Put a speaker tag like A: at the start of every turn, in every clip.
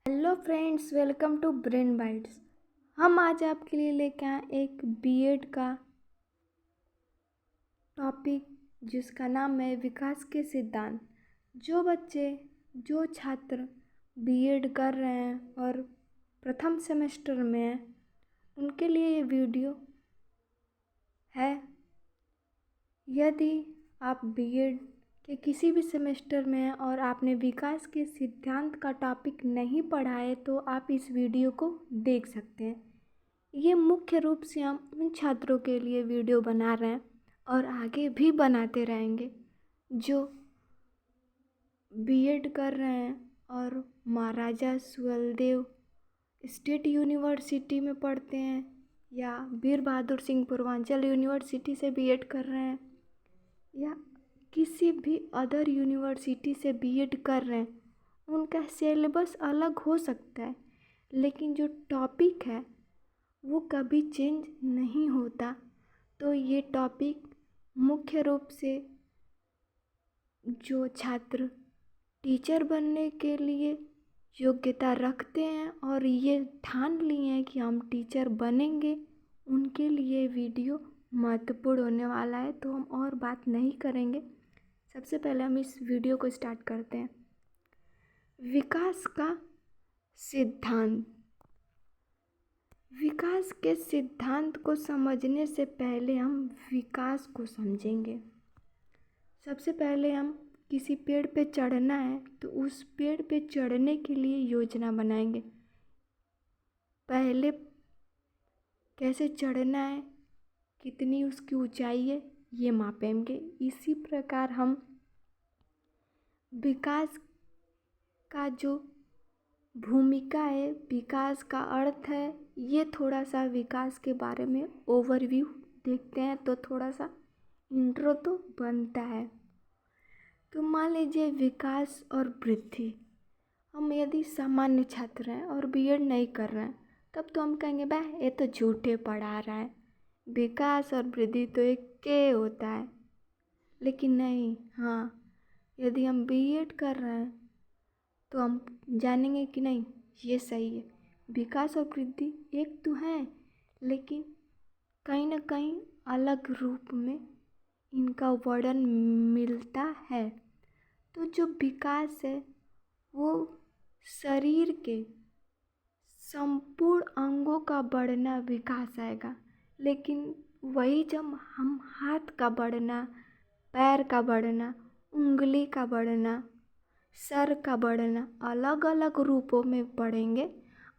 A: Hello friends, welcome to Brain Bytes. हम आज आपके लिए लेके आए एक बीएड का टॉपिक जिसका नाम है विकास के सिद्धांत। जो छात्र बीएड कर रहे हैं और प्रथम सेमेस्टर में हैं, उनके लिए ये वीडियो है। यदि आप बीएड के किसी भी सेमेस्टर में हैं और आपने विकास के सिद्धांत का टॉपिक नहीं पढ़ा है तो आप इस वीडियो को देख सकते हैं। ये मुख्य रूप से हम उन छात्रों के लिए वीडियो बना रहे हैं और आगे भी बनाते रहेंगे जो बीएड कर रहे हैं और महाराजा सुहेलदेव स्टेट यूनिवर्सिटी में पढ़ते हैं या वीर बहादुर सिंह पूर्वांचल यूनिवर्सिटी से बीएड कर रहे हैं या किसी भी अदर यूनिवर्सिटी से बीएड कर रहे हैं। उनका सिलेबस अलग हो सकता है, लेकिन जो टॉपिक है वो कभी चेंज नहीं होता। तो ये टॉपिक मुख्य रूप से जो छात्र टीचर बनने के लिए योग्यता रखते हैं और ये ठान लिए हैं कि हम टीचर बनेंगे, उनके लिए वीडियो महत्वपूर्ण होने वाला है। तो हम और बात नहीं करेंगे, सबसे पहले हम इस वीडियो को स्टार्ट करते हैं। विकास का सिद्धांत। विकास के सिद्धांत को समझने से पहले हम विकास को समझेंगे। सबसे पहले हम किसी पेड़ पे चढ़ना है तो उस पेड़ पे चढ़ने के लिए योजना बनाएंगे। पहले कैसे चढ़ना है, कितनी उसकी ऊंचाई है, ये मापेंगे। इसी प्रकार हम विकास का जो भूमिका है, विकास का अर्थ है, ये थोड़ा सा विकास के बारे में ओवरव्यू देखते हैं तो थोड़ा सा इंट्रो तो बनता है। तो मान लीजिए विकास और वृद्धि। हम यदि सामान्य छात्र हैं और बीएड नहीं कर रहे हैं तब तो हम कहेंगे बह ये तो झूठे पढ़ा रहा है, विकास और वृद्धि तो एक के होता है। लेकिन नहीं, हाँ, यदि हम बीएड कर रहे हैं तो हम जानेंगे कि नहीं, ये सही है, विकास और वृद्धि एक तो है, लेकिन कहीं ना कहीं अलग रूप में इनका वर्णन मिलता है। तो जो विकास है वो शरीर के संपूर्ण अंगों का बढ़ना विकास आएगा, लेकिन वही जब हम हाथ का बढ़ना, पैर का बढ़ना, उंगली का बढ़ना, सर का बढ़ना अलग अलग रूपों में पढ़ेंगे,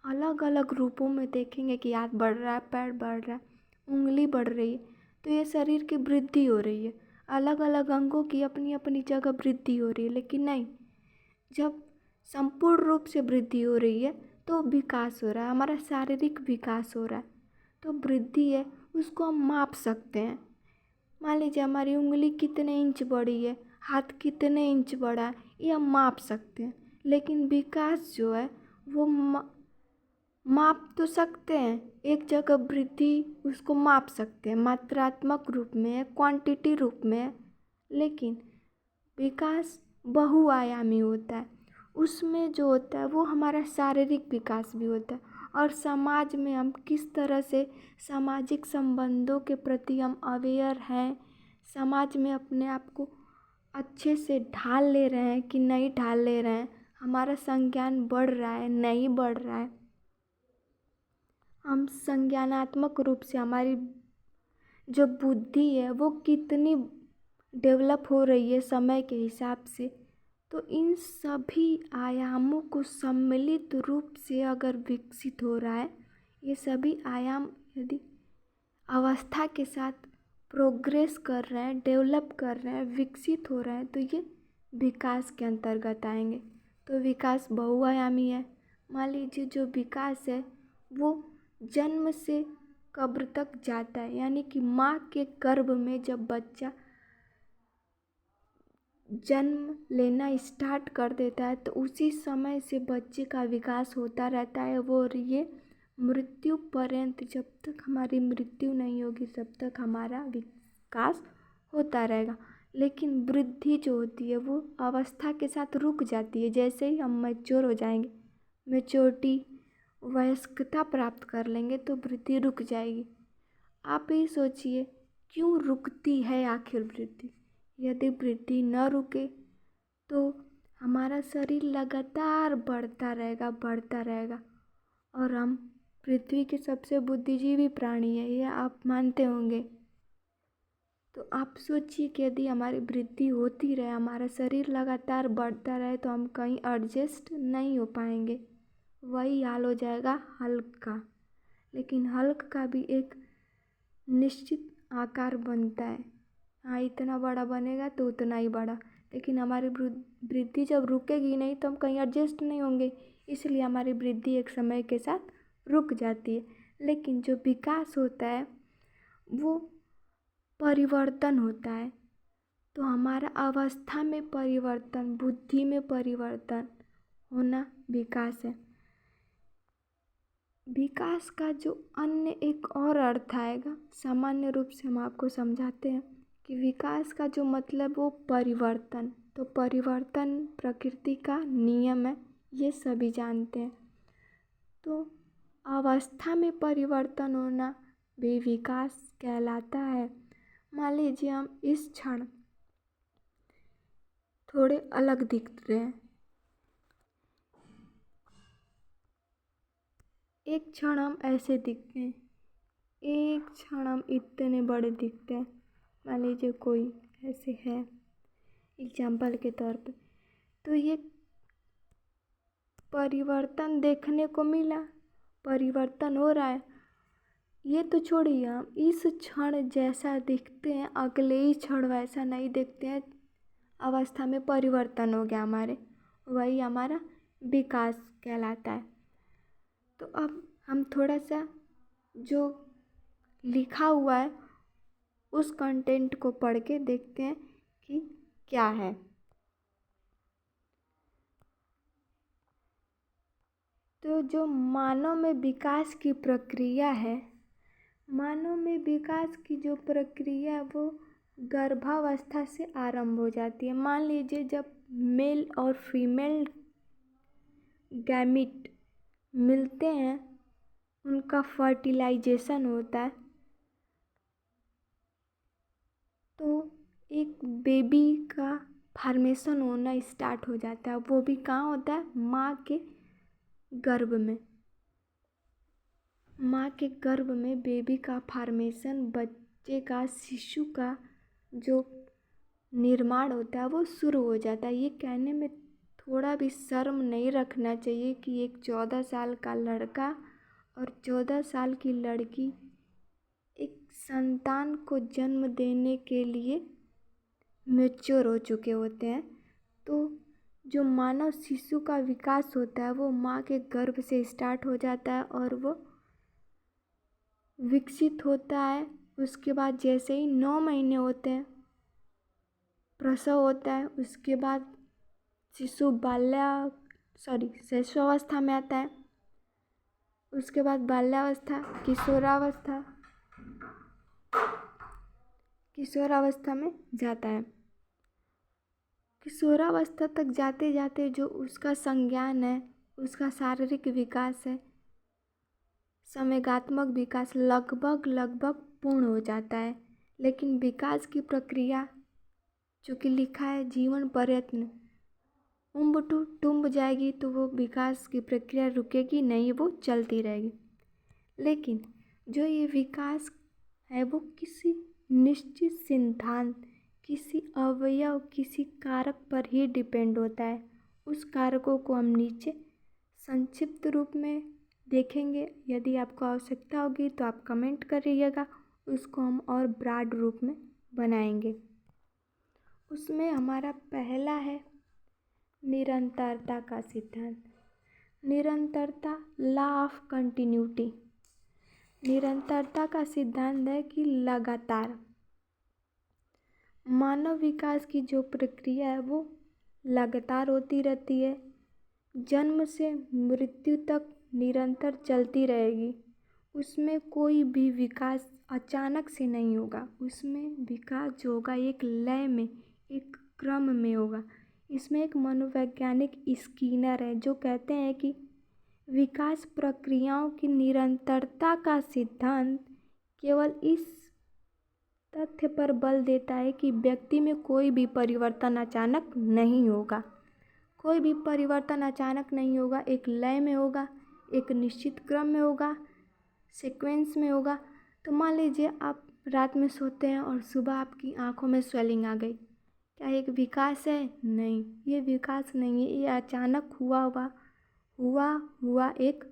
A: अलग अलग रूपों में देखेंगे कि हाथ बढ़ रहा है, पैर बढ़ रहा है, उंगली बढ़ रही है, तो ये शरीर की वृद्धि हो रही है। अलग अलग अंगों की अपनी अपनी जगह वृद्धि हो रही है। लेकिन नहीं, जब संपूर्ण रूप से वृद्धि हो रही है तो विकास हो रहा है, हमारा शारीरिक विकास हो रहा है। तो वृद्धि है उसको हम माप सकते हैं। मान लीजिए हमारी उंगली कितने इंच बढ़ी है, हाथ कितने इंच बढ़ा है, ये हम माप सकते हैं। लेकिन विकास जो है वो माप तो सकते हैं, एक जगह वृद्धि उसको माप सकते हैं, मात्रात्मक रूप में है, क्वांटिटी रूप में है। लेकिन विकास बहुआयामी होता है, उसमें जो होता है वो हमारा शारीरिक विकास भी होता है और समाज में हम किस तरह से सामाजिक संबंधों के प्रति हम अवेयर हैं, समाज में अपने आप को अच्छे से ढाल ले रहे हैं कि नहीं ढाल ले रहे हैं, हमारा संज्ञान बढ़ रहा है नहीं बढ़ रहा है, हम संज्ञानात्मक रूप से हमारी जो बुद्धि है वो कितनी डेवलप हो रही है समय के हिसाब से। तो इन सभी आयामों को सम्मिलित रूप से अगर विकसित हो रहा है, ये सभी आयाम यदि अवस्था के साथ प्रोग्रेस कर रहे हैं, डेवलप कर रहे हैं, विकसित हो रहे हैं, तो ये विकास के अंतर्गत आएंगे। तो विकास बहुआयामी है। मान लीजिए जो विकास है वो जन्म से कब्र तक जाता है, यानी कि माँ के गर्भ में जब बच्चा जन्म लेना स्टार्ट कर देता है तो उसी समय से बच्चे का विकास होता रहता है। वो और ये मृत्यु पर्यंत, जब तक हमारी मृत्यु नहीं होगी तब तक हमारा विकास होता रहेगा। लेकिन वृद्धि जो होती है वो अवस्था के साथ रुक जाती है। जैसे ही हम मैच्योर हो जाएंगे, मैच्योरिटी वयस्कता प्राप्त कर लेंगे तो वृद्धि रुक जाएगी। आप ही सोचिए क्यों रुकती है आखिर वृद्धि। यदि वृद्धि न रुके तो हमारा शरीर लगातार बढ़ता रहेगा और हम पृथ्वी के सबसे बुद्धिजीवी प्राणी है, ये आप मानते होंगे। तो आप सोचिए कि यदि हमारी वृद्धि होती रहे, हमारा शरीर लगातार बढ़ता रहे तो हम कहीं एडजस्ट नहीं हो पाएंगे। वही हाल हो जाएगा हल्क का। लेकिन हल्क का भी एक निश्चित आकार बनता है। हाँ, इतना बड़ा बनेगा तो उतना ही बड़ा, लेकिन हमारी वृद्धि जब रुकेगी नहीं तो हम कहीं एडजस्ट नहीं होंगे, इसलिए हमारी वृद्धि एक समय के साथ रुक जाती है। लेकिन जो विकास होता है वो परिवर्तन होता है। तो हमारा अवस्था में परिवर्तन, बुद्धि में परिवर्तन होना विकास है। विकास का जो अन्य एक और अर्थ आएगा, सामान्य रूप से हम आपको समझाते हैं कि विकास का जो मतलब वो परिवर्तन। तो परिवर्तन प्रकृति का नियम है, ये सभी जानते हैं। तो अवस्था में परिवर्तन होना भी विकास कहलाता है। मान लीजिए हम इस क्षण थोड़े अलग दिख रहे हैं, एक क्षण हम ऐसे दिखते हैं, एक क्षण हम इतने बड़े दिखते हैं। मान लीजिए कोई ऐसे है एग्जाम्पल के तौर पे, तो ये परिवर्तन देखने को मिला, परिवर्तन हो रहा है। ये तो छोड़िए, हम इस क्षण जैसा दिखते हैं अगले ही क्षण वैसा नहीं दिखते हैं। अवस्था में परिवर्तन हो गया हमारे, वही हमारा विकास कहलाता है। तो अब हम थोड़ा सा जो लिखा हुआ है उस कंटेंट को पढ़ के देखते हैं कि क्या है। तो जो मानव में विकास की प्रक्रिया है, मानव में विकास की जो प्रक्रिया है वो गर्भावस्था से आरंभ हो जाती है। मान लीजिए जब मेल और फीमेल गैमीट मिलते हैं, उनका फर्टिलाइजेशन होता है, तो एक बेबी का फॉर्मेशन होना स्टार्ट हो जाता है। वो भी कहाँ होता है? माँ के गर्भ में। माँ के गर्भ में बेबी का फॉर्मेशन, बच्चे का, शिशु का जो निर्माण होता है वो शुरू हो जाता है। ये कहने में थोड़ा भी शर्म नहीं रखना चाहिए कि एक 14 साल का लड़का और 14 साल की लड़की एक संतान को जन्म देने के लिए मैच्योर हो चुके होते हैं। तो जो मानव शिशु का विकास होता है वो माँ के गर्भ से स्टार्ट हो जाता है और वो विकसित होता है। उसके बाद जैसे ही 9 महीने होते हैं, प्रसव होता है, उसके बाद शिशु शैशवावस्था में आता है। उसके बाद बाल्यावस्था, किशोरावस्था में जाता है। किशोरावस्था तक जाते जाते जो उसका संज्ञान है, उसका शारीरिक विकास है, संवेगात्मक विकास लगभग पूर्ण हो जाता है। लेकिन विकास की प्रक्रिया चूँकि लिखा है जीवन प्रयत्न, टुम्ब जाएगी तो वो विकास की प्रक्रिया रुकेगी नहीं, वो चलती रहेगी। लेकिन जो ये विकास है वो किसी निश्चित सिद्धांत, किसी अवयव, किसी कारक पर ही डिपेंड होता है। उस कारकों को हम नीचे संक्षिप्त रूप में देखेंगे। यदि आपको आवश्यकता होगी तो आप कमेंट करिएगा, उसको हम और ब्रॉड रूप में बनाएंगे। उसमें हमारा पहला है निरंतरता का सिद्धांत। निरंतरता, लॉ ऑफ कंटिन्यूटी। निरंतरता का सिद्धांत है कि लगातार मानव विकास की जो प्रक्रिया है वो लगातार होती रहती है, जन्म से मृत्यु तक निरंतर चलती रहेगी। उसमें कोई भी विकास अचानक से नहीं होगा। उसमें विकास जो होगा एक लय में, एक क्रम में होगा। इसमें एक मनोवैज्ञानिक स्किनर है जो कहते हैं कि विकास प्रक्रियाओं की निरंतरता का सिद्धांत केवल इस तथ्य पर बल देता है कि व्यक्ति में कोई भी परिवर्तन अचानक नहीं होगा। कोई भी परिवर्तन अचानक नहीं होगा, एक लय में होगा, एक निश्चित क्रम में होगा, सीक्वेंस में होगा। तो मान लीजिए आप रात में सोते हैं और सुबह आपकी आंखों में स्वेलिंग आ गई, क्या एक विकास है? नहीं, ये विकास नहीं है, ये अचानक हुआ एक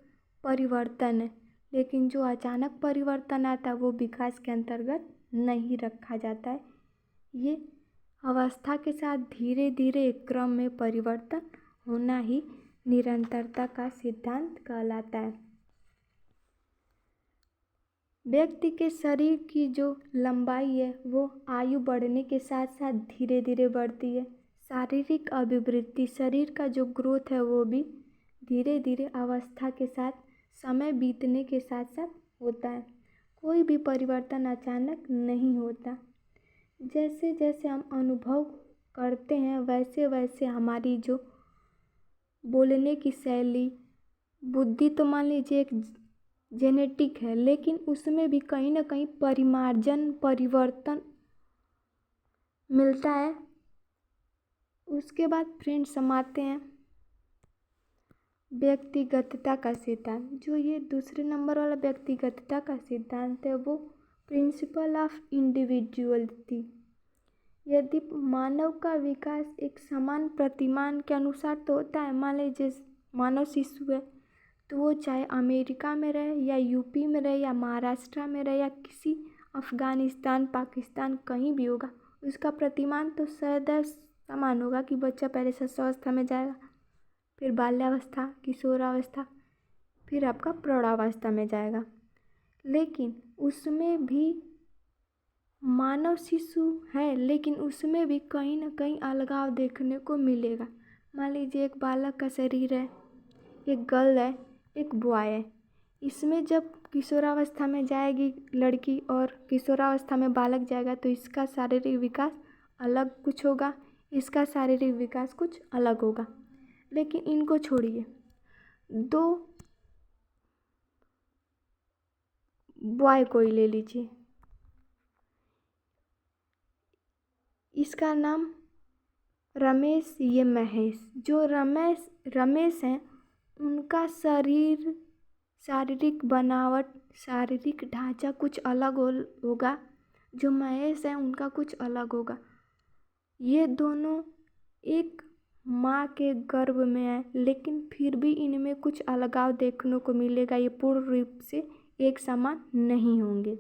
A: परिवर्तन है। लेकिन जो अचानक परिवर्तन आता है वो विकास के अंतर्गत नहीं रखा जाता है। ये अवस्था के साथ धीरे धीरे एक क्रम में परिवर्तन होना ही निरंतरता का सिद्धांत कहलाता है। व्यक्ति के शरीर की जो लंबाई है वो आयु बढ़ने के साथ साथ धीरे धीरे बढ़ती है। शारीरिक अभिवृद्धि, शरीर का जो ग्रोथ है वो भी धीरे धीरे अवस्था के साथ, समय बीतने के साथ साथ होता है। कोई भी परिवर्तन अचानक नहीं होता। जैसे जैसे हम अनुभव करते हैं वैसे वैसे हमारी जो बोलने की शैली, बुद्धि तो मान लीजिए एक जेनेटिक है, लेकिन उसमें भी कहीं ना कहीं परिवर्तन मिलता है। उसके बाद फ्रेंड्स हम आते हैं व्यक्तिगतता का सिद्धांत। जो ये दूसरे नंबर वाला व्यक्तिगतता का सिद्धांत है वो प्रिंसिपल ऑफ इंडिविजुअलिटी। यदि मानव का विकास एक समान प्रतिमान के अनुसार तो होता है। मान लीजिए मानव शिशु है तो वो चाहे अमेरिका में रहे या यूपी में रहे या महाराष्ट्र में रहे या किसी अफ़गानिस्तान, पाकिस्तान कहीं भी होगा, उसका प्रतिमान तो सदैव समान होगा कि बच्चा पहले शिशुअवस्था में जाएगा, फिर बाल्यावस्था, किशोरावस्था, फिर आपका प्रौढ़ावस्था में जाएगा। लेकिन उसमें भी मानव शिशु है, लेकिन उसमें भी कहीं ना कहीं अलगाव देखने को मिलेगा। मान लीजिए एक बालक का शरीर है, एक गर्ल है, एक बॉय है। इसमें जब किशोरावस्था में जाएगी लड़की और किशोरावस्था में बालक जाएगा तो इसका शारीरिक विकास अलग कुछ होगा, इसका शारीरिक विकास कुछ अलग होगा। लेकिन इनको छोड़िए, दो बॉय को ही ले लीजिए, इसका नाम रमेश, ये महेश। जो रमेश हैं उनका शारीरिक बनावट, शारीरिक ढांचा कुछ अलग होगा। जो महेश है उनका कुछ अलग होगा। ये दोनों एक माँ के गर्भ में है, लेकिन फिर भी इनमें कुछ अलगाव देखने को मिलेगा। ये पूर्ण रूप से एक समान नहीं होंगे।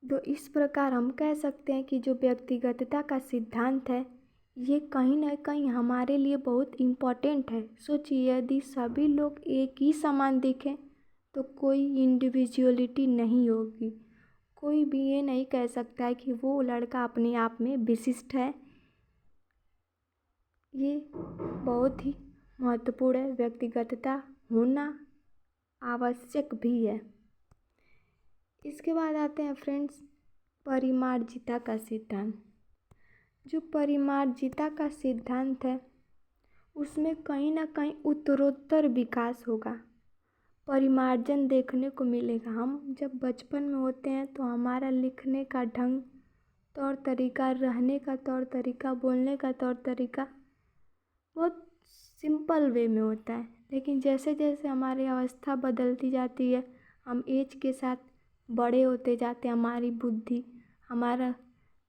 A: तो इस प्रकार हम कह सकते हैं कि जो व्यक्तिगतता का सिद्धांत है ये कहीं ना कहीं हमारे लिए बहुत इम्पोर्टेंट है। सोचिए यदि सभी लोग एक ही समान दिखें तो कोई इंडिविजुअलिटी नहीं होगी। कोई भी ये नहीं कह सकता है कि वो लड़का अपने आप में विशिष्ट है। ये बहुत ही महत्वपूर्ण है। व्यक्तिगतता होना आवश्यक भी है। इसके बाद आते हैं फ्रेंड्स परिमार्जिता का सिद्धांत। जो परिमार्जिता का सिद्धांत है उसमें कहीं ना कहीं उत्तरोत्तर विकास होगा, परिमार्जन देखने को मिलेगा। हम जब बचपन में होते हैं तो हमारा लिखने का ढंग, तौर तरीका, रहने का तौर तरीका, बोलने का तौर तरीका बहुत सिंपल वे में होता है। लेकिन जैसे जैसे हमारी अवस्था बदलती जाती है, हम एज के साथ बड़े होते जाते हैं, हमारी बुद्धि, हमारा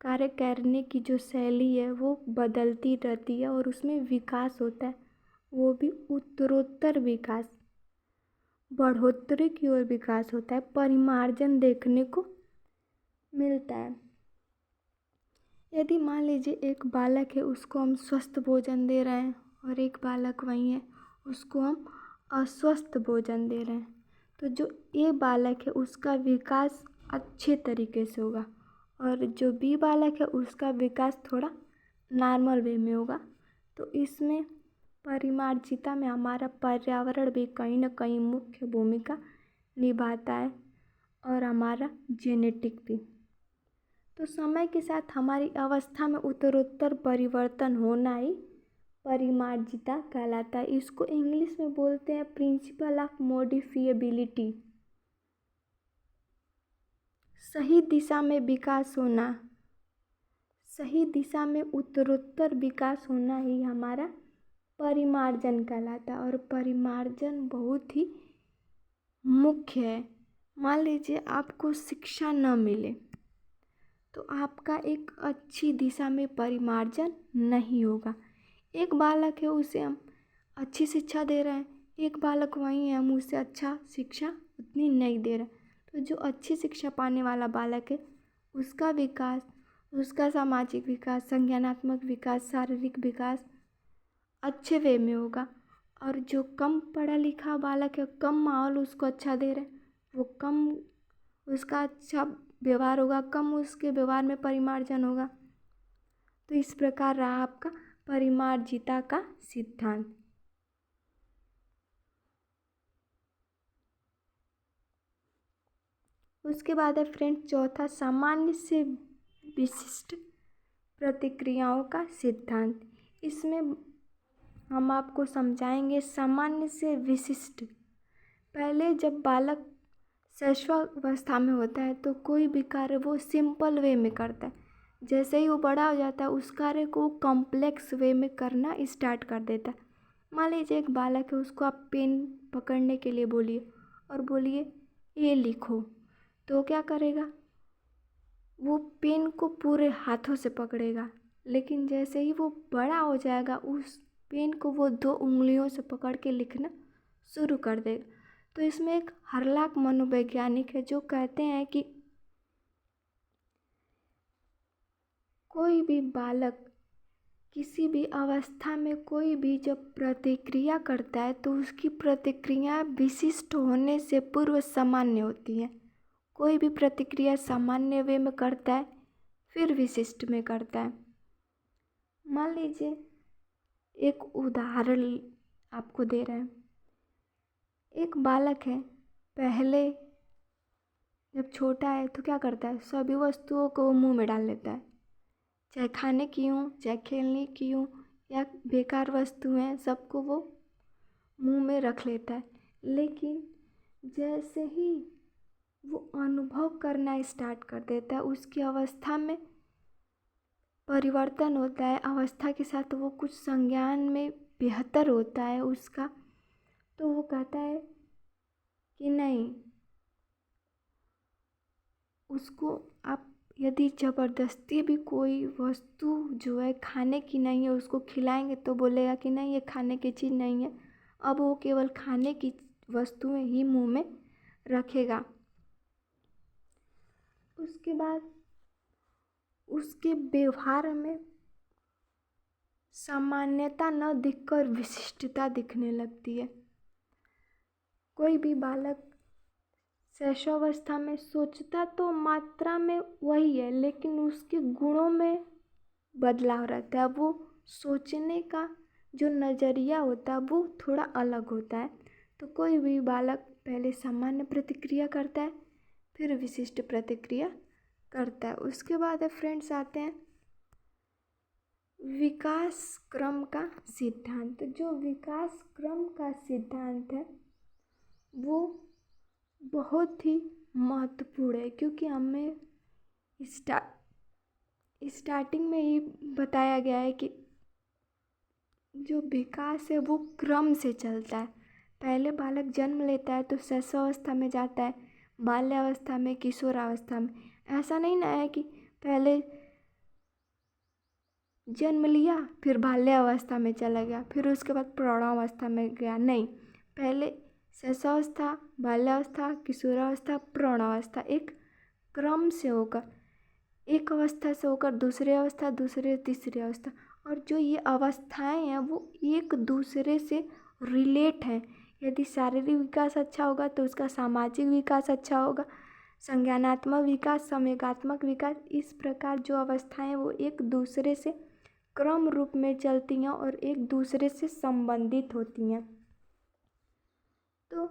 A: कार्य करने की जो शैली है वो बदलती रहती है और उसमें विकास होता है। वो भी उत्तरोत्तर विकास, बढ़ोतरी की ओर विकास होता है, परिमार्जन देखने को मिलता है। यदि मान लीजिए एक बालक है उसको हम स्वस्थ भोजन दे रहे हैं और एक बालक वही है उसको हम अस्वस्थ भोजन दे रहे हैं, तो जो ए बालक है उसका विकास अच्छे तरीके से होगा और जो बी बालक है उसका विकास थोड़ा नॉर्मल वे में होगा। तो इसमें परिमार्जिता में हमारा पर्यावरण भी कहीं ना कहीं मुख्य भूमिका निभाता है और हमारा जेनेटिक भी। तो समय के साथ हमारी अवस्था में उत्तरोत्तर परिवर्तन होना ही परिमार्जिता कहलाता है। इसको इंग्लिश में बोलते हैं प्रिंसिपल ऑफ मॉडिफिएबिलिटी। सही दिशा में विकास होना, सही दिशा में उत्तरोत्तर विकास होना ही हमारा परिमार्जन कहलाता है। और परिमार्जन बहुत ही मुख्य है। मान लीजिए आपको शिक्षा न मिले तो आपका एक अच्छी दिशा में परिमार्जन नहीं होगा। एक बालक है, उसे हम अच्छी शिक्षा दे रहे हैं, एक बालक वही है, हम उसे अच्छा शिक्षा उतनी नहीं दे रहे। तो जो अच्छी शिक्षा पाने वाला बालक है उसका विकास, उसका सामाजिक विकास, संज्ञानात्मक विकास, शारीरिक विकास अच्छे वे में होगा। और जो कम पढ़ा लिखा बालक है, कम माहौल उसको अच्छा दे रहे, वो कम उसका अच्छा व्यवहार होगा, कम उसके व्यवहार में परिमार्जन होगा। तो इस प्रकार रहा आपका परिमार्जिता का सिद्धांत। उसके बाद है फ्रेंड चौथा, सामान्य से विशिष्ट प्रतिक्रियाओं का सिद्धांत। इसमें हम आपको समझाएंगे सामान्य से विशिष्ट। पहले जब बालक शैशवावस्था में होता है तो कोई भी कार्य वो सिंपल वे में करता है। जैसे ही वो बड़ा हो जाता है उस कार्य को कॉम्प्लेक्स वे में करना स्टार्ट कर देता है। मान लीजिए एक बालक है, उसको आप पेन पकड़ने के लिए बोलिए और बोलिए ये लिखो, तो क्या करेगा, वो पेन को पूरे हाथों से पकड़ेगा। लेकिन जैसे ही वो बड़ा हो जाएगा उस पेन को वो 2 उंगलियों से पकड़ के लिखना शुरू कर देगा। तो इसमें एक हर्लाक मनोवैज्ञानिक है जो कहते हैं कि कोई भी बालक किसी भी अवस्था में कोई भी जब प्रतिक्रिया करता है तो उसकी प्रतिक्रिया विशिष्ट होने से पूर्व सामान्य होती है। कोई भी प्रतिक्रिया सामान्य वे में करता है फिर विशिष्ट में करता है। मान लीजिए एक उदाहरण आपको दे रहे हैं। एक बालक है, पहले जब छोटा है तो क्या करता है, सभी वस्तुओं को मुंह में डाल लेता है, चाहे खाने की हो चाहे खेलने की हो या बेकार वस्तुएं, सबको वो मुंह में रख लेता है। लेकिन जैसे ही वो अनुभव करना स्टार्ट कर देता है उसकी अवस्था में परिवर्तन होता है, अवस्था के साथ वो कुछ संज्ञान में बेहतर होता है उसका। तो वो कहता है कि नहीं, उसको आप यदि ज़बरदस्ती भी कोई वस्तु जो है खाने की नहीं है उसको खिलाएंगे तो बोलेगा कि नहीं ये खाने की चीज़ नहीं है। अब वो केवल खाने की वस्तुएं ही मुंह में रखेगा। उसके बाद उसके व्यवहार में सामान्यता न दिखकर विशिष्टता दिखने लगती है। कोई भी बालक शैशवावस्था में सोचता तो मात्रा में वही है लेकिन उसके गुणों में बदलाव रहता है। वो सोचने का जो नज़रिया होता है वो थोड़ा अलग होता है। तो कोई भी बालक पहले सामान्य प्रतिक्रिया करता है फिर विशिष्ट प्रतिक्रिया करता है। उसके बाद फ्रेंड्स आते हैं विकास क्रम का सिद्धांत। जो विकास क्रम का सिद्धांत है वो बहुत ही महत्वपूर्ण है क्योंकि हमें स्टार्टिंग में ही बताया गया है कि जो विकास है वो क्रम से चलता है। पहले बालक जन्म लेता है तो शैशवावस्था में जाता है, बाल्यावस्था में, किशोरावस्था में। ऐसा नहीं ना है कि पहले जन्म लिया फिर बाल्यावस्था में चला गया फिर उसके बाद प्रौढ़ावस्था में गया, नहीं, पहले शैशवावस्था, बाल्यावस्था, किशोरावस्था, प्रौढ़ावस्था, एक क्रम से होकर एक अवस्था से होकर दूसरी अवस्था, दूसरे तीसरी अवस्था। और जो ये अवस्थाएं हैं वो एक दूसरे से रिलेट हैं। यदि शारीरिक विकास अच्छा होगा तो उसका सामाजिक विकास अच्छा होगा, संज्ञानात्मक विकास, संवेगात्मक विकास, इस प्रकार जो अवस्थाएं वो एक दूसरे से क्रम रूप में चलती हैं और एक दूसरे से संबंधित होती हैं। तो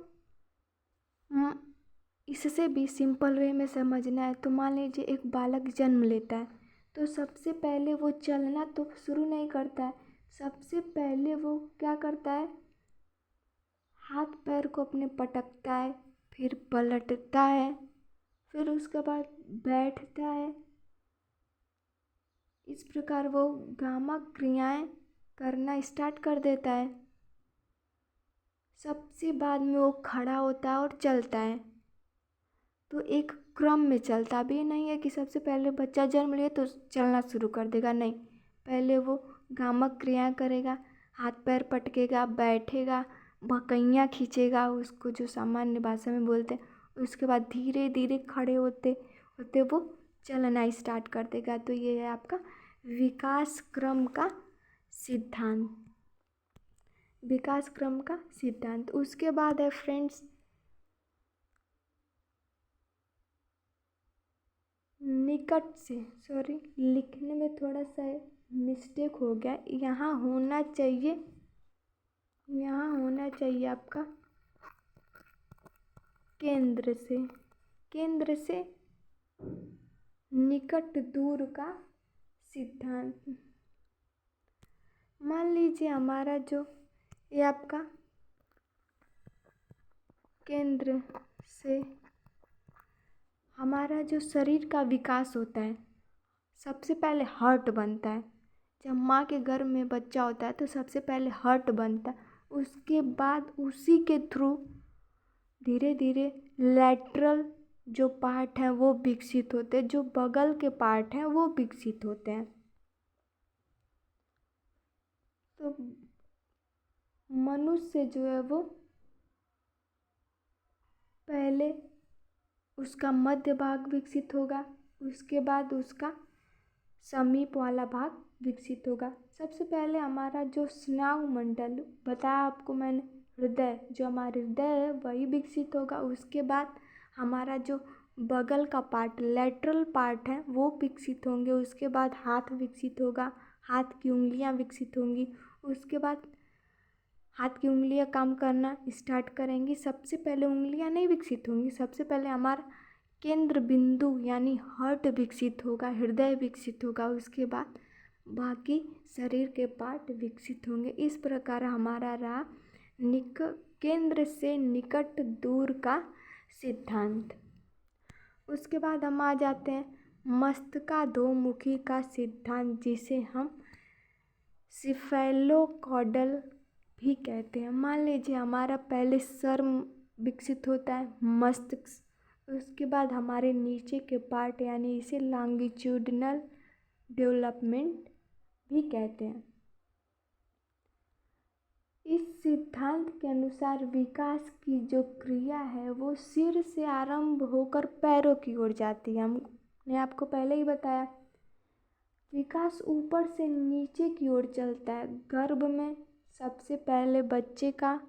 A: इससे भी सिंपल वे में समझना है तो मान लीजिए एक बालक जन्म लेता है तो सबसे पहले वो चलना तो शुरू नहीं करता है, सबसे पहले वो क्या करता है, हाथ पैर को अपने पटकता है, फिर पलटता है, फिर उसके बाद बैठता है। इस प्रकार वो भ्रामक क्रियाएं करना स्टार्ट कर देता है। सबसे बाद में वो खड़ा होता है और चलता है। तो एक क्रम में चलता भी नहीं है कि सबसे पहले बच्चा जन्म लिए तो चलना शुरू कर देगा, नहीं। पहले वो भ्रामक क्रियाएं करेगा, हाथ पैर पटकेगा, बैठेगा, भकैया खींचेगा, उसको जो सामान्य भाषा में बोलते हैं। उसके बाद धीरे धीरे खड़े होते होते वो चलना स्टार्ट कर देगा। तो ये है आपका विकास क्रम का सिद्धांत। विकास क्रम का सिद्धांत। उसके बाद है फ्रेंड्स निकट से, सॉरी लिखने में थोड़ा सा मिस्टेक हो गया, यहाँ होना चाहिए आपका केंद्र से निकट दूर का सिद्धांत। मान लीजिए हमारा जो ये आपका केंद्र से हमारा जो शरीर का विकास होता है, सबसे पहले हार्ट बनता है। जब माँ के गर्भ में बच्चा होता है तो सबसे पहले हार्ट बनता है। उसके बाद उसी के थ्रू धीरे धीरे लैटरल जो पार्ट हैं वो विकसित होते हैं, जो बगल के पार्ट हैं वो विकसित होते हैं। तो मनुष्य जो है वो पहले उसका मध्य भाग विकसित होगा, उसके बाद उसका समीप वाला भाग विकसित होगा। सबसे पहले हमारा जो स्नायु मंडल बताया आपको मैंने, हृदय, जो हमारा हृदय है वही विकसित होगा। उसके बाद हमारा जो बगल का पार्ट, लेटरल पार्ट है वो विकसित होंगे। उसके बाद हाथ विकसित होगा, हाथ की उंगलियां विकसित होंगी। उसके बाद हाथ की उंगलियां काम करना स्टार्ट करेंगी। सबसे पहले उंगलियां नहीं विकसित होंगी, सबसे पहले हमारा केंद्र बिंदु यानी हार्ट विकसित होगा, हृदय विकसित होगा। उसके बाद बाकी शरीर के पार्ट विकसित होंगे। इस प्रकार हमारा रहा केंद्र से निकट दूर का सिद्धांत। उसके बाद हम आ जाते हैं मस्तिष्काधोमुखी का सिद्धांत, जिसे हम सिफेलोकॉडल भी कहते हैं। मान लीजिए हमारा पहले सर विकसित होता है, मस्तिष्क। उसके बाद हमारे नीचे के पार्ट यानी इसे लॉन्गिट्यूडिनल डेवलपमेंट भी कहते हैं। इस सिद्धांत के अनुसार विकास की जो क्रिया है वो सिर से आरंभ होकर पैरों की ओर जाती है। हमने आपको पहले ही बताया विकास ऊपर से नीचे की ओर चलता है। गर्भ में सबसे पहले बच्चे का,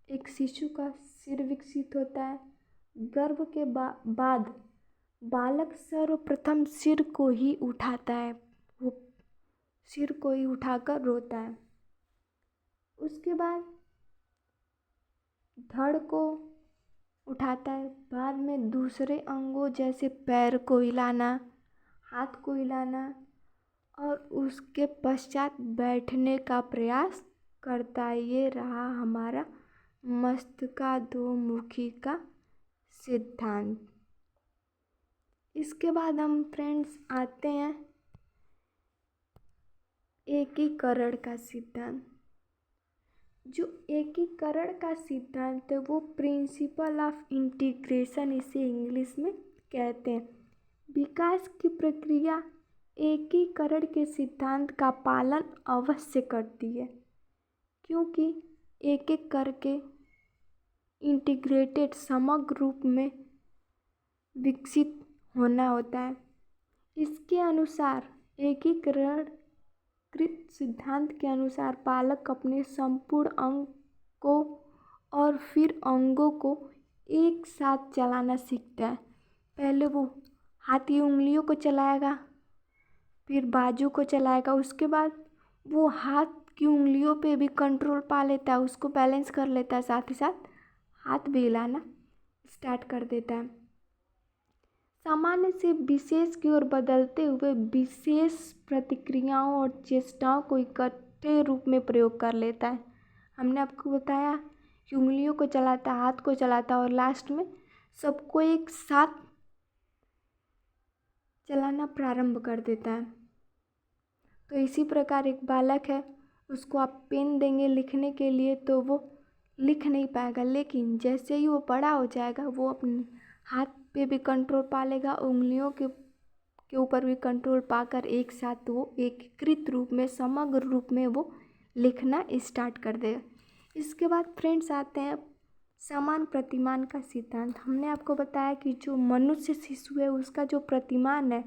A: एक शिशु का सिर विकसित होता है। गर्भ के बाद बालक सर्वप्रथम सिर को ही उठाता है, वो सिर को ही उठाकर रोता है। उसके बाद धड़ को उठाता है। बाद में दूसरे अंगों जैसे पैर को हिलाना, हाथ को हिलाना और उसके पश्चात बैठने का प्रयास करता है। ये रहा हमारा मस्तिष्काधोमुखी का सिद्धांत। इसके बाद हम फ्रेंड्स आते हैं एकीकरण का सिद्धांत। जो एकीकरण का सिद्धांत है वो प्रिंसिपल ऑफ इंटीग्रेशन इसे इंग्लिश में कहते हैं। विकास की प्रक्रिया एकीकरण के सिद्धांत का पालन अवश्य करती है, क्योंकि एक एक करके इंटीग्रेटेड समग्र रूप में विकसित होना होता है। इसके अनुसार एकीकरण कृत सिद्धांत के अनुसार बालक अपने संपूर्ण अंग को और फिर अंगों को एक साथ चलाना सीखता है। पहले वो हाथ की उंगलियों को चलाएगा, फिर बाजू को चलाएगा। उसके बाद वो हाथ की उंगलियों पे भी कंट्रोल पा लेता है, उसको बैलेंस कर लेता है, साथ ही साथ हाथ भी हिलाना स्टार्ट कर देता है। सामान्य से विशेष की ओर बदलते हुए विशेष प्रतिक्रियाओं और चेष्टाओं को के रूप में प्रयोग कर लेता है। हमने आपको बताया कि उंगलियों को चलाता, हाथ को चलाता और लास्ट में सबको एक साथ चलाना प्रारंभ कर देता है। तो इसी प्रकार एक बालक है, उसको आप पेन देंगे लिखने के लिए तो वो लिख नहीं पाएगा, लेकिन जैसे ही वो बड़ा हो जाएगा वो अपने हाथ पे भी कंट्रोल पा लेगा, उंगलियों के ऊपर भी कंट्रोल पाकर एक साथ वो एकीकृत रूप में, समग्र रूप में वो लिखना स्टार्ट कर देगा। इसके बाद फ्रेंड्स आते हैं समान प्रतिमान का सिद्धांत। हमने आपको बताया कि जो मनुष्य शिशु है उसका जो प्रतिमान है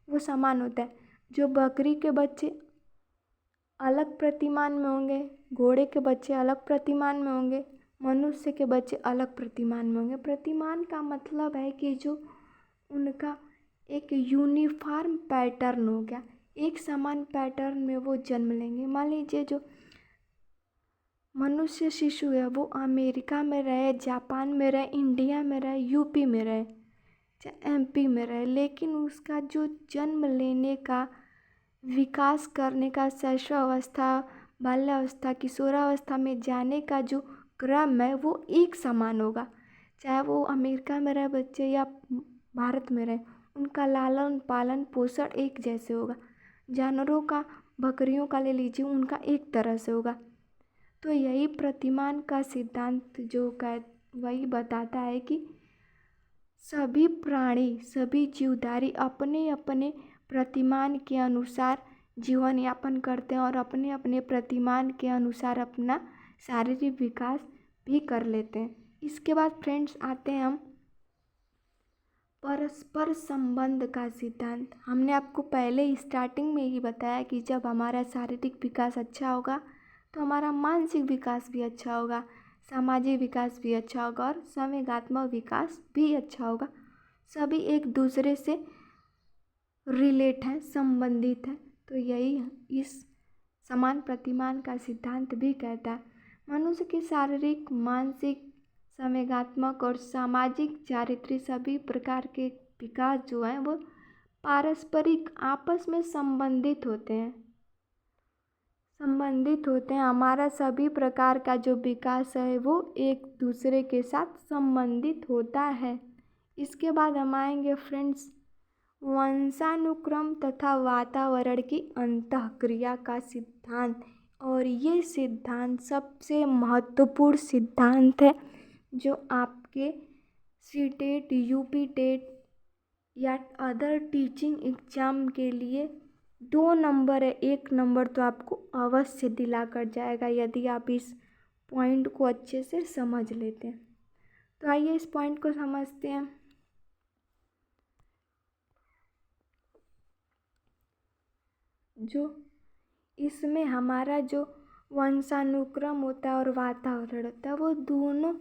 A: वो समान होता है। जो बकरी के बच्चे अलग प्रतिमान में होंगे, घोड़े के बच्चे अलग प्रतिमान में होंगे, मनुष्य के बच्चे अलग प्रतिमान में होंगे। प्रतिमान का मतलब है कि जो उनका एक यूनिफॉर्म पैटर्न हो गया, एक समान पैटर्न में वो जन्म लेंगे। मान लीजिए जो मनुष्य शिशु है वो अमेरिका में रहे, जापान में रहे, इंडिया में रहे, यूपी में रहे, चाहे एमपी में रहे, लेकिन उसका जो जन्म लेने का, विकास करने का, शैशवावस्था, बाल्यावस्था, किशोरावस्था में जाने का जो क्रम है वो एक समान होगा। चाहे वो अमेरिका में रहे बच्चे या भारत में रहे, उनका लालन पालन पोषण एक जैसे होगा। जानवरों का, बकरियों का ले लीजिए, उनका एक तरह से होगा। तो यही प्रतिमान का सिद्धांत जो वही बताता है कि सभी प्राणी, सभी जीवधारी अपने अपने प्रतिमान के अनुसार जीवन यापन करते हैं और अपने अपने प्रतिमान के अनुसार अपना शारीरिक विकास भी कर लेते हैं। इसके बाद फ्रेंड्स आते हैं हम परस्पर संबंध का सिद्धांत। हमने आपको पहले ही स्टार्टिंग में ही बताया कि जब हमारा शारीरिक विकास अच्छा होगा तो हमारा मानसिक विकास भी अच्छा होगा, सामाजिक विकास भी अच्छा होगा और संवेगात्मक विकास भी अच्छा होगा। सभी एक दूसरे से रिलेट हैं, संबंधित हैं। तो यही इस समान प्रतिमान का सिद्धांत भी कहता है। मनुष्य के शारीरिक, मानसिक, संवेगात्मक और सामाजिक चारित्र्य सभी प्रकार के विकास जो हैं वो पारस्परिक आपस में संबंधित होते हैं। हमारा सभी प्रकार का जो विकास है वो एक दूसरे के साथ संबंधित होता है। इसके बाद हम आएंगे फ्रेंड्स वंशानुक्रम तथा वातावरण की अंतःक्रिया का सिद्धांत। और ये सिद्धांत सबसे महत्वपूर्ण सिद्धांत है जो आपके सीटेट, यूपी टेट या अदर टीचिंग एग्जाम के लिए 2 नंबर है, 1 नंबर तो आपको अवश्य दिला कर जाएगा यदि आप इस पॉइंट को अच्छे से समझ लेते हैं। तो आइए इस पॉइंट को समझते हैं। जो इसमें हमारा जो वंशानुक्रम होता है और वातावरण होता है वो दोनों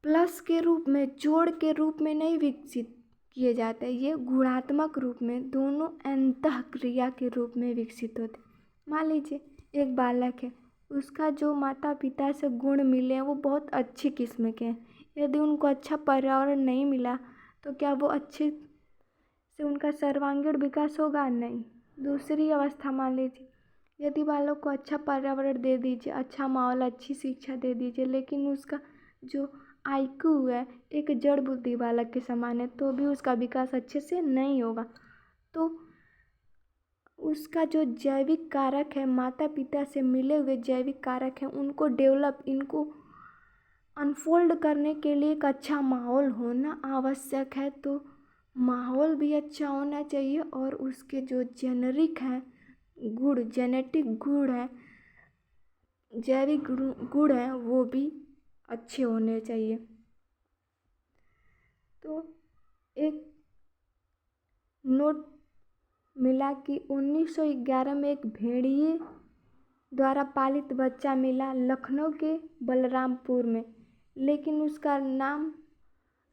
A: प्लस के रूप में, जोड़ के रूप में नहीं विकसित किए जाते हैं, ये गुणात्मक रूप में, दोनों अंतःक्रिया के रूप में विकसित होते हैं। मान लीजिए एक बालक है, उसका जो माता पिता से गुण मिले हैं वो बहुत अच्छी किस्म के हैं। यदि उनको अच्छा पर्यावरण नहीं मिला तो क्या वो अच्छे से उनका सर्वांगीण विकास होगा? नहीं। दूसरी अवस्था मान लीजिए, यदि बालक को अच्छा पर्यावरण दे दीजिए, अच्छा माहौल, अच्छी शिक्षा दे दीजिए, लेकिन उसका जो IQ है एक जड़ बुद्धि बालक के समान है तो भी उसका विकास अच्छे से नहीं होगा। तो उसका जो जैविक कारक है, माता पिता से मिले हुए जैविक कारक हैं, उनको डेवलप, इनको अनफोल्ड करने के लिए एक अच्छा माहौल होना आवश्यक है। तो माहौल भी अच्छा होना चाहिए और उसके जो जेनेरिक हैं गुण, जेनेटिक गुण है, जैविक गुण है वो भी अच्छे होने चाहिए। तो एक नोट मिला कि 1911 में एक भेड़िए द्वारा पालित बच्चा मिला लखनऊ के बलरामपुर में, लेकिन उसका नाम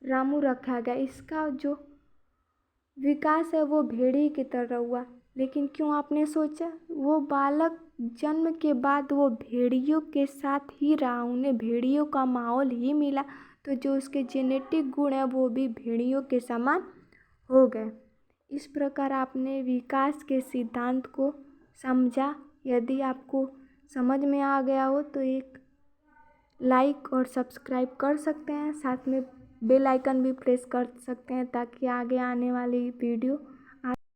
A: रामू रखा गया। इसका जो विकास है वो भेड़िए की तरह हुआ, लेकिन क्यों आपने सोचा? वो बालक जन्म के बाद वो भेड़ियों के साथ ही रहा, उन्हें भेड़ियों का माहौल ही मिला, तो जो उसके जेनेटिक गुण है वो भी भेड़ियों के समान हो गए। इस प्रकार आपने विकास के सिद्धांत को समझा यदि आपको समझ में आ गया हो तो एक लाइक और सब्सक्राइब कर सकते हैं, साथ में बेल आइकन भी प्रेस कर सकते हैं ताकि आगे आने वाली वीडियो